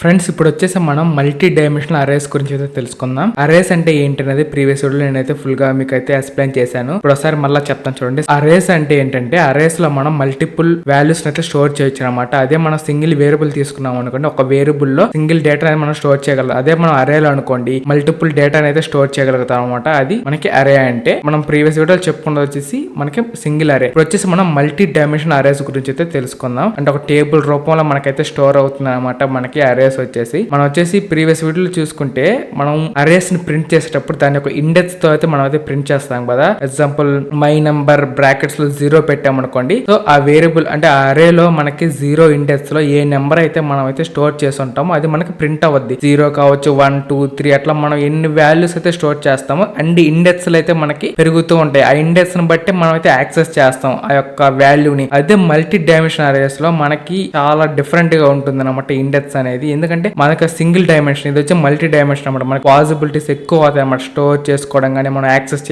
Friends ఇప్పుడు వచ్చేసి మనం మల్టీ డైమెన్షనల్ అరేస్ గురించి అయితే తెలుసుకుందాం. అరేస్ అంటే ఏంటి అనేది ప్రీవియస్ వీడియోలో నేనైతే ఫుల్ గా మీకు అయితే ఎక్స్ప్లెయిన్ చేశాను. ఇప్పుడు ఒకసారి మళ్ళీ చెప్తాను చూడండి. అరేస్ అంటే ఏంటంటే అరేస్ లో మనం మల్టిపుల్ వాల్యూస్ అయితే స్టోర్ చేయొచ్చు అనమాట. అదే మనం సింగిల్ వేరియబుల్ తీసుకున్నాం అనుకోండి, ఒక వేరియబుల్ లో సింగిల్ డేటా అనేది మనం స్టోర్ చేయగలం. అదే మనం అరేలో అనుకోండి మల్టిపుల్ డేటా అయితే స్టోర్ చేయగలుగుతాం అనమాట. అది మనకి అరే అంటే మనం ప్రీవియస్ వీడియోలో చెప్పుకున్నది వచ్చేసి మనకి సింగిల్ అరే. ఇప్పుడు వచ్చేసి మనం మల్టీ డైమెన్షనల్ అరేస్ గురించి అయితే తెలుసుకుందాం. అంటే ఒక టేబుల్ రూపంలో మనకైతే స్టోర్ అవుతుంది అనమాట మనకి అరేస్ వచ్చేసి. మనం వచ్చేసి ప్రీవియస్ వీడియోలో చూసుకుంటే మనం అరేస్ ని ప్రింట్ చేసేటప్పుడు దాని యొక్క ఇండెక్స్ తో అయితే మనం అయితే ప్రింట్ చేస్తాం కదా. ఎగ్జాంపుల్ మై నంబర్ బ్రాకెట్స్ లో 0 పెట్టామనుకోండి, సో ఆ వేరియబుల్ అంటే ఆ అరే లో మనకి 0 ఇండెక్స్ లో ఏ నెంబర్ అయితే మనం అయితే స్టోర్ చేసి ఉంటామో అది మనకి ప్రింట్ అవ్వద్ది. 0 కావచ్చు, 1 2 3 అట్లా మనం ఎన్ని వాల్యూస్ అయితే స్టోర్ చేస్తామో అన్ని ఇండెక్స్ అయితే మనకి పెరుగుతూ ఉంటాయి. ఆ ఇండెక్స్ ని బట్టి మనం అయితే యాక్సెస్ చేస్తాం ఆ యొక్క వాల్యూని. అదే మల్టీ డైమెన్షనల్ అరేస్ లో మనకి చాలా డిఫరెంట్ గా ఉంటుంది అనమాట ఇండెక్స్ అనేది. ఎందుకంటే మనకి సింగిల్ డైమెన్షన్, ఇది వచ్చి మల్టీ డైమెన్షన్ అనమాట. మనకి పాసిబిలిటీస్ ఎక్కువ అవుతాయి అనమాట. స్టోర్ చేసుకోవడం కానీ మనం యాక్సెస్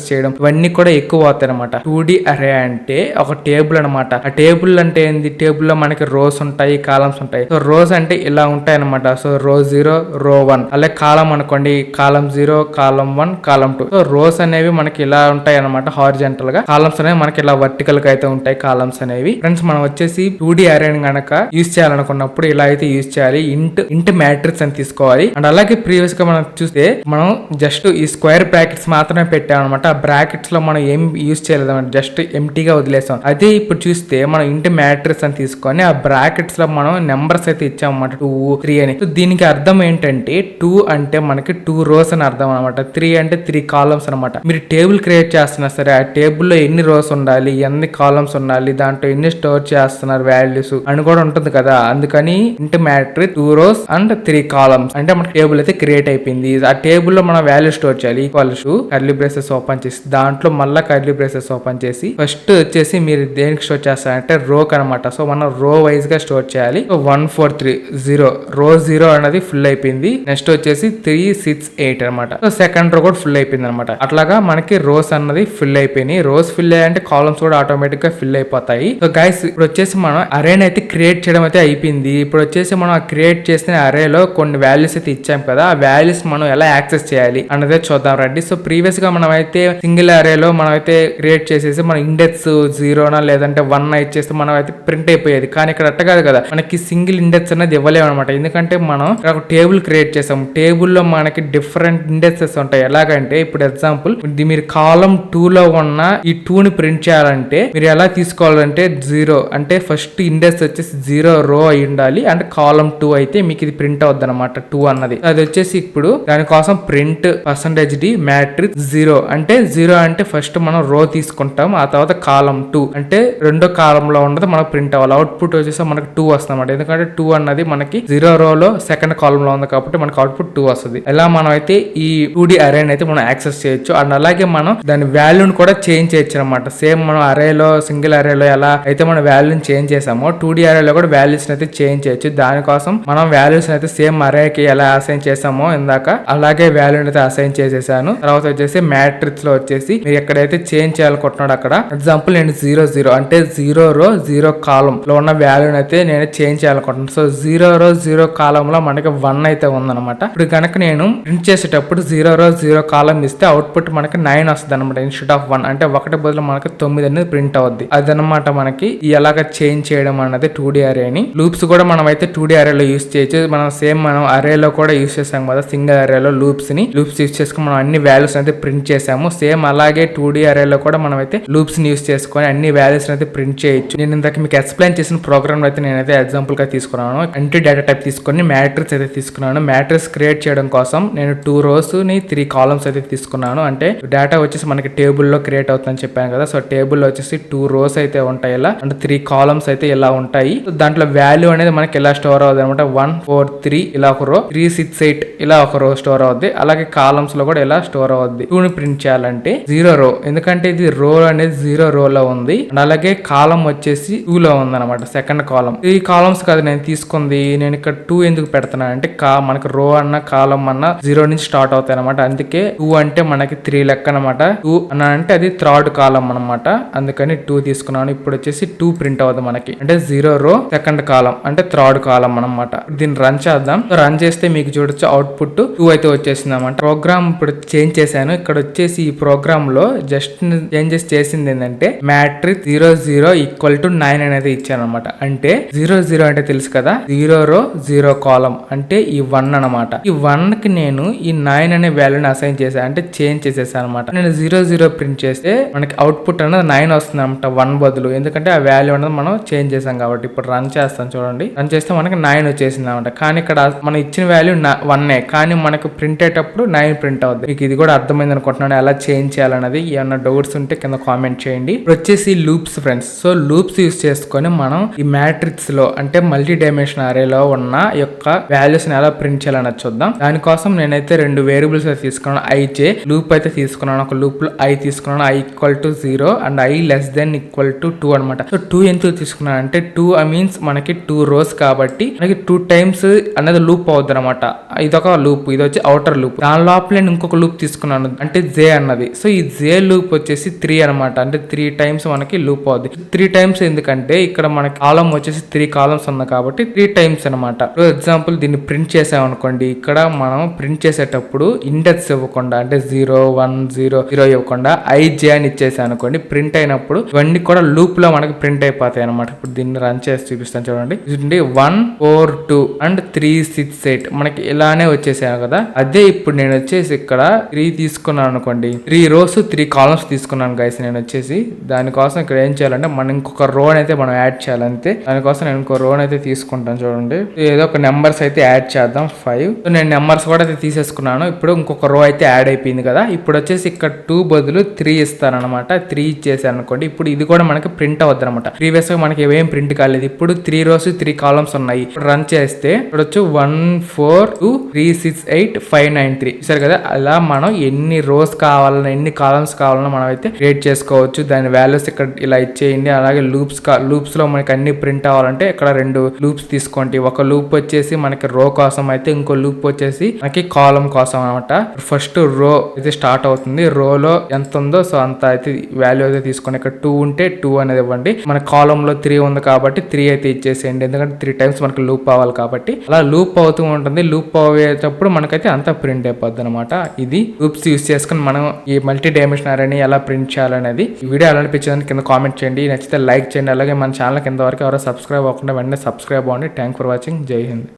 చేయడం ఇవన్నీ కూడా ఎక్కువ అవుతాయి అనమాట. 2D అరే అంటే ఒక టేబుల్ అనమాట. ఆ టేబుల్ అంటే ఏంది, టేబుల్ లో మనకి రోస్ ఉంటాయి, కాలమ్స్ ఉంటాయి. సో రోస్ అంటే ఇలా ఉంటాయి అనమాట. సో రో 0 రో 1, అలాగే కాలం అనుకోండి కాలం 0 కాలం 1 కాలం 2. సో రోస్ అనేవి మనకి ఇలా ఉంటాయి అనమాట హారిజంటల్ గా. కాలమ్స్ అనేవి మనకి ఇలా వర్టికల్ గా అయితే ఉంటాయి కాలమ్స్ అనేవి. ఫ్రెండ్స్ మనం వచ్చేసి 2D అరే గనక యూజ్ చేయాలనుకున్నప్పుడు ఇలా అయితే యూజ్ చేయాలి. ఇంట్ మ్యాట్రిక్స్ అని తీసుకోవాలి. అండ్ అలాగే ప్రీవియస్ గా మనం చూస్తే మనం జస్ట్ ఈ స్క్వేర్ బ్రాకెట్స్ మాత్రమే పెట్టాం అనమాట. ఆ బ్రాకెట్స్ లో మనం ఏం యూజ్ చేయలేదు అనమాట, జస్ట్ ఎంటీగా వదిలేసాం. అదే ఇప్పుడు చూస్తే మనం ఇంట్ మ్యాట్రిక్స్ అని తీసుకొని ఆ బ్రాకెట్స్ లో మనం నెంబర్స్ అయితే ఇచ్చాం అనమాట, 2 3 అని. సో దీనికి అర్థం ఏంటంటే 2 అంటే మనకి 2 రోస్ అని అర్థం అనమాట, 3 అంటే 3 కాలమ్స్ అనమాట. మీరు టేబుల్ క్రియేట్ చేస్తున్నా సరే ఆ టేబుల్ లో ఎన్ని రోస్ ఉండాలి, ఎన్ని కాలమ్స్ ఉండాలి, దాంట్లో ఎన్ని స్టోర్ చేస్తున్నారు వాల్యూస్ అని కూడా ఉంటుంది కదా. అందుకని ఇంట్ మ్యాట్రిక్స్ 2 రోస్ అండ్ 3 కాలమ్స్ అంటే మన టేబుల్ అయితే క్రియేట్ అయిపోయింది. ఆ టేబుల్ లో మనం వాల్యూ స్టోర్ చేయాలి. Equals to curly braces open చేసి దాంట్లో మళ్ళీ కర్లీ బ్రేసెస్ ఓపెన్ చేసి ఫస్ట్ వచ్చేసి మీరు దేనికి స్టోర్ చేస్తారంటే రో అనమాట. సో మనం రో వైజ్ గా స్టోర్ చేయాలి. సో 1 4 3 0 రో 0 అనేది ఫుల్ అయిపోయింది. నెక్స్ట్ వచ్చేసి 3 6 8 అనమాట. సో సెకండ్ రో కూడా ఫుల్ అయిపోయింది అనమాట. అట్లాగా మనకి రోస్ అన్నది ఫిల్ అయిపోయినాయి. రోస్ ఫిల్ అయ్యాయంటే కాలమ్స్ కూడా ఆటోమేటిక్ గా ఫిల్ అయిపోతాయి. సో గైస్ ఇప్పుడు వచ్చేసి మనం అరేని అయితే క్రియేట్ చేయడం అయితే అయిపోయింది. ఇప్పుడు వచ్చేసి మనం క్రియేట్ చేసిన అరేలో కొన్ని వాల్యూస్ అయితే ఇచ్చాం కదా, ఆ వాల్యూస్ మనం ఎలా యాక్సెస్ చేయాలి అన్నదే చూద్దాం రండి. సో ప్రీవియస్ గా మనం అయితే సింగిల్ అరేలో మనం అయితే క్రియేట్ చేసేసి మన ఇండెక్స్ 0 లేదంటే 1 ఇచ్చేస్తే మనం అయితే ప్రింట్ అయిపోయేది. కానీ ఇక్కడ అట్ట కాదు కదా, మనకి సింగిల్ ఇండెక్స్ అనేది ఇవ్వలేము అనమాట. ఎందుకంటే మనం ఒక టేబుల్ క్రియేట్ చేసాం. టేబుల్ లో మనకి డిఫరెంట్ ఇండెక్సెస్ ఉంటాయి. ఎలాగంటే ఇప్పుడు ఎగ్జాంపుల్ మీరు కాలం 2 లో ఉన్న ఈ 2 ని ప్రింట్ చేయాలంటే మీరు ఎలా తీసుకోవాలంటే 0 అంటే ఫస్ట్ ఇండెక్స్ వచ్చేసి 0 రో అయి ఉండాలి. అంటే కాలం 2 అయితే మీకు ఇది ప్రింట్ అవుద్ది అనమాట 2 అన్నది. అది వచ్చేసి ఇప్పుడు దానికోసం ప్రింట్ %d మ్యాట్రిక్స్ 0 అంటే 0 అంటే ఫస్ట్ మనం రో తీసుకుంటాం. ఆ తర్వాత కాలం 2 అంటే రెండో కాలం లో ఉన్నది మనకు ప్రింట్ అవ్వాలి. అవుట్పుట్ వచ్చేసి మనకు 2 వస్తుంది అనమాట. ఎందుకంటే 2 అన్నది మనకి 0 రోలో సెకండ్ కాలం లో ఉంది కాబట్టి మనకు అవుట్పుట్ 2 వస్తుంది. ఇలా మనం అయితే ఈ 2D అరేని అయితే మనం యాక్సెస్ చేయొచ్చు. అండ్ అలాగే మనం దాని వాల్యూని కూడా చేంజ్ చేయొచ్చు అనమాట. సేమ్ మనం అరేలో సింగిల్ అరేలో ఎలా అయితే మనం వాల్యూని చేంజ్ చేసామో 2D అరేలో కూడా వాల్యూస్ అయితే చేంజ్ చేయొచ్చు. దానికోసం మనం వాల్యూస్ అయితే సేమ్ అరేకి ఎలా అసైన్ చేసామో ఇందాక అలాగే వాల్యూ అయితే అసైన్ చేసేసాను. తర్వాత వచ్చేసి మ్యాట్రిక్స్ లో వచ్చేసి మీరు ఎక్కడైతే చేంజ్ చేయాలనుకుంటున్నాడు అక్కడ ఎగ్జాంపుల్ నేను 0 0 అంటే 0 రో 0 కాలం లో ఉన్న వాల్యూ అయితే నేను చేంజ్ చేయాలనుకుంటున్నాను. సో 0 రో 0 కాలం లో మనకి 1 అయితే ఉందన్నమాట. ఇప్పుడు కనుక నేను ప్రింట్ చేసేటప్పుడు 0 రో 0 కాలం ఇస్తే అవుట్పుట్ మనకి 9 వస్తుంది అనమాట ఇన్స్టెడ్ ఆఫ్ 1. అంటే 1 బదులు మనకి 9 అనేది ప్రింట్ అవుద్ది. అదనమాట మనకి ఎలాగ చేంజ్ చేయడం అన్నది 2D అరేని. లూప్స్ కూడా మనం అయితే 2D అరేలో యూస్ చేయొచ్చు. మనం సేమ్ మనం అరేలో కూడా యూస్ చేసాం కదా సింగిల్ అరేలో లూప్స్ యూస్ చేసుకుని మనం అన్ని వాల్యూస్ అయితే ప్రింట్ చేసాము. సేమ్ అలాగే 2D అరేలో కూడా మనం అయితే లూప్స్ ని యూస్ చేసుకొని అన్ని వాల్యూస్ అయితే ప్రింట్ చేయొచ్చు. నేను ఇందాక మీకు ఎక్స్ప్లెయిన్ చేసిన ప్రోగ్రామ్ అయితే నేనైతే ఎగ్జాంపుల్ గా తీసుకున్నాను. ఎంట్రీ డేటా టైప్ తీసుకొని మ్యాట్రిక్స్ అయితే తీసుకున్నాను. మ్యాట్రిక్స్ క్రియేట్ చేయడం కోసం నేను 2 రోస్ ని 3 కాలమ్స్ అయితే తీసుకున్నాను. అంటే డేటా వచ్చేసి మనకి టేబుల్ లో క్రియేట్ అవుతుందని చెప్పాను కదా. సో టేబుల్ లో వచ్చేసి 2 రోస్ అయితే ఉంటాయి ఇలా, అంటే 3 కాలమ్స్ అయితే ఇలా ఉంటాయి. దాంట్లో వాల్యూ అనేది మనకి ఎలా స్టోర్ అవుతుంది అనమాట. 1 4 3 ఇలా ఒక రో, 3 6 8 ఇలా ఒక రో స్టోర్ అవుద్ది. అలాగే కాలమ్స్ లో కూడా ఇలా స్టోర్ అవుద్ది. 2 ని ప్రింట్ చేయాలంటే 0 రో, ఎందుకంటే ఇది రో అనేది 0 రో లో ఉంది. అండ్ అలాగే కాలం వచ్చేసి 2 లో ఉంది అనమాట సెకండ్ కాలం. ఈ కాలమ్స్ కాదు నేను తీసుకుంది, నేను ఇక్కడ 2 ఎందుకు పెడుతున్నా అంటే మనకి రో అన్న కాలం అన్న 0 నుంచి స్టార్ట్ అవుతాయి అనమాట. అందుకే 2 అంటే మనకి 3 లెక్క అనమాట. 2 అన్న అంటే అది థర్డ్ కాలం అనమాట. అందుకని 2 తీసుకున్నాను. ఇప్పుడు వచ్చేసి 2 ప్రింట్ అవుతుంది మనకి, అంటే 0 రో సెకండ్ కాలం అంటే థర్డ్ కాలం అనమాట. అనమాట. దీన్ని రన్ చేద్దాం. రన్ చేస్తే మీకు చూడొచ్చు అవుట్పుట్ 2 అయితే వచ్చేసింది అనమాట. ప్రోగ్రామ్ ఇప్పుడు చేంజ్ చేశాను. ఇక్కడ వచ్చేసి ఈ ప్రోగ్రామ్ లో జస్ట్ చేంజెస్ చేసింది ఏంటంటే మ్యాట్రిక్స్ 00 ఈక్వల్ టు 9 అనేది ఇచ్చాను అనమాట. అంటే 00 అంటే తెలుసు కదా, 0 రో 0 కాలం అంటే ఈ 1 అనమాట. ఈ 1 కి నేను ఈ 9 అనే వాల్యూని అసైన్ చేశాను, అంటే చేంజ్ చేసేసాను అనమాట. నేను 00 ప్రింట్ చేస్తే మనకి అవుట్పుట్ అనేది 9 వస్తుంది అనమాట, 1 బదులు. ఎందుకంటే ఆ వాల్యూ అనేది మనం చేంజ్ చేసాం కాబట్టి. ఇప్పుడు రన్ చేస్తాం చూడండి. రన్ చేస్తే మనకి 9 వచ్చేసింది అనమాట. కానీ ఇక్కడ మనం ఇచ్చిన వాల్యూ 1 కానీ మనకు ప్రింట్ అయ్యేటప్పుడు 9 ప్రింట్ అవుతుంది. మీకు ఇది కూడా అర్థమైంది అనుకుంటున్నాను ఎలా చేంజ్ చేయాలన్నది. ఏమన్నా డౌట్స్ ఉంటే కింద కామెంట్ చేయండి. ఇప్పుడు వచ్చేసి loops friends. So loops use చేసుకొని మనం ఈ మ్యాట్రిక్స్ లో అంటే మల్టీ డైమెన్షనల్ అరేలో ఉన్న యొక్క వాల్యూస్ ని ఎలా ప్రింట్ చేయాలని చూద్దాం. దానికోసం నేనైతే 2 వేరియబుల్స్ అయితే తీసుకున్నాను. ఐజే లూప్ అయితే తీసుకున్నాను. ఒక లూప్ లో ఐ తీసుకున్నాను, I equal to 0 and I less than equal to 2 అనమాట. సో 2 ఎందుకు తీసుకున్నాను అంటే 2 మీన్స్ మనకి 2 రోస్ కాబట్టి మనకి 2 టైమ్స్ అనేది లూప్ అవుతుంది అనమాట. ఇదొక లూప్, ఇది వచ్చి అవుటర్ లూప్. దాని లోపల నేను ఇంకొక లూప్ తీసుకున్నాను అంటే జే అన్నది. సో ఈ జే లూప్ వచ్చేసి 3 అనమాట. అంటే 3 టైమ్స్ మనకి లూప్ అవుతుంది. 3 టైమ్స్ ఎందుకంటే ఇక్కడ మనకి కాలం వచ్చేసి 3 కాలమ్స్ ఉన్నాయి కాబట్టి 3 టైమ్స్ అనమాట. ఫర్ ఎగ్జాంపుల్ దీన్ని ప్రింట్ చేసాం అనుకోండి, ఇక్కడ మనం ప్రింట్ చేసేటప్పుడు ఇండెక్స్ ఇవ్వకుండా అంటే 0 1 0 0 ఇవ్వకుండా ఐజే అని ఇచ్చేసాం అనుకోండి, ప్రింట్ అయినప్పుడు ఇవన్నీ కూడా లూప్ లో మనకి ప్రింట్ అయిపోతాయి అనమాట. ఇప్పుడు దీన్ని రన్ చేసి చూపిస్తాను చూడండి. 1 4 2 అండ్ 3 6 8 మనకి ఇలానే వచ్చేసాను కదా. అదే ఇప్పుడు నేను వచ్చేసి ఇక్కడ 3 తీసుకున్నాను అనుకోండి, 3 రోస్ 3 కాలమ్స్ తీసుకున్నాను గైస్. నేను వచ్చేసి దానికోసం ఇక్కడ ఏం చేయాలంటే మనం ఇంకొక రో అయితే మనం యాడ్ చేయాలంతే. దానికోసం నేను ఇంకో రో అయితే తీసుకుంటాను చూడండి. ఏదో ఒక నెంబర్స్ అయితే యాడ్ చేద్దాం 5. నేను నెంబర్స్ కూడా అయితే తీసేసుకున్నాను. ఇప్పుడు ఇంకొక రో అయితే యాడ్ అయిపోయింది కదా. ఇప్పుడు వచ్చేసి ఇక్కడ 2 బదులు 3 ఇస్తాను అనమాట. 3 ఇచ్చేసాను అనుకోండి. ఇప్పుడు ఇది కూడా మనకి ప్రింట్ అవుద్ది అనమాట. ప్రీవియస్ గా మనకి ఏమేం ప్రింట్ కాలేదు. ఇప్పుడు 3 రోస్ 3 కాలమ్స్ ఉన్నాయి. ఇప్పుడు రన్ చేస్తే ఇప్పుడు వచ్చి 1 4 2 3 6 8 5 9 3 సరే కదా. అలా మనం ఎన్ని రోస్ కావాలన్నా ఎన్ని కాలమ్స్ కావాలన్నా మనం అయితే క్రియేట్ చేసుకోవచ్చు. దాని వాల్యూస్ ఇక్కడ ఇలా ఇచ్చేయండి. అలాగే లూప్స్ లో మనకి అన్ని ప్రింట్ అవ్వాలంటే ఇక్కడ 2 లూప్స్ తీసుకోండి. ఒక లూప్ వచ్చేసి మనకి రో కోసం అయితే, ఇంకో లూప్ వచ్చేసి మనకి కాలం కోసం అనమాట. ఫస్ట్ రో అయితే స్టార్ట్ అవుతుంది. రోలో ఎంత ఉందో సో అంత అయితే వాల్యూ అయితే తీసుకోండి. ఇక్కడ 2 ఉంటే 2 అనేది ఇవ్వండి. మన కాలం లో 3 ఉంది కాబట్టి 3 అయితే ఇచ్చేసేయండి. ఎందుకంటే 3 టైమ్స్ మనకి లూప్ అవ్వాలి కాబట్టి. అలా లూప్ అవుతూ ఉంటుంది. లూప్ అయ్యేటప్పుడు మనకైతే అంతా ప్రింట్ అయిపోద్ది అనమాట. ఇది లూప్స్ యూస్ చేసుకుని మనం ఈ మల్టీ డైమెన్షనల్ అరేని ఎలా ప్రింట్ చేయాలనేది. ఈ వీడియో ఎలా అనిపించిందని కింద కామెంట్ చేయండి. నచ్చితే లైక్ చేయండి. అలాగే మన ఛానల్ కింద వరకు ఎవరో సబ్స్క్రైబ్ అవ్వకుండా వెంటనే సబ్స్క్రైబ్ అవ్వండి. Thank for watching. జై హింద్.